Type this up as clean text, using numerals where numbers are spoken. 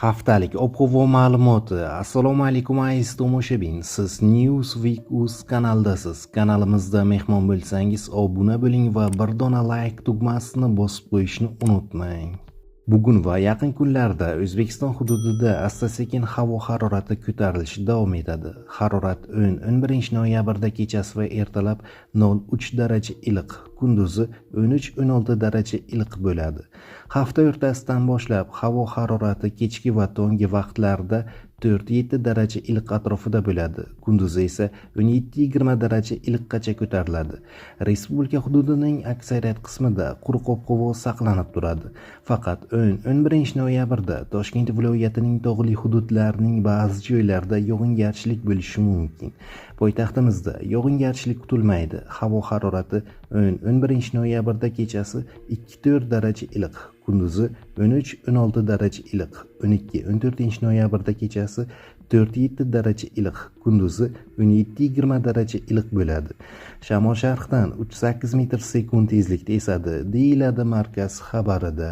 Haftalik ob-havo ma'lumoti. Assalomu alaykum aziz tomoshabin. Siz Newsweek.uz kanaldasiz. Kanalimizda mehmon bo'lsangiz, obuna bo'ling va bir dona like tugmasini bosib qo'yishni unutmang. Bugun va yaqin kunlarda O'zbekiston hududida asta-sekin havo harorati ko'tarilishi davom etadi. Harorat 10-11 noyabrda kechasi va ertalab 0.3 daraja iliq, kunduzi 13-16 daraja iliq bo'ladi. Hafta o'rtasidan boshlab havo harorati kechki va tongi vaqtlarda 4-7 daraja iliq atrofida bo'ladi. Kunduzi esa 17-20 daraja iliqqacha ko'tariladi. Respublika hududining aksariyat qismida quruq ob-havo saqlanib turadi. Faqat 10-11 noyabrda Toshkent viloyatining tog'li hududlarining ba'zi joylarida yog'ingarchilik bo'lishi mumkin. Poytaxtimizda yog'ingarchilik kutilmaydi. Havo harorati 10-11 noyabrda kechasi 2-4 daraja iliq, kunduzi 13-16 daraja iliq, 12-14 noyabrda kechasi 4-7 daraja iliq, kunduzi 17-20 daraja iliq bo'ladi. Shamol sharqdan 3-8 metr sekund tezlikda esadi, deyiladi markaz xabarida.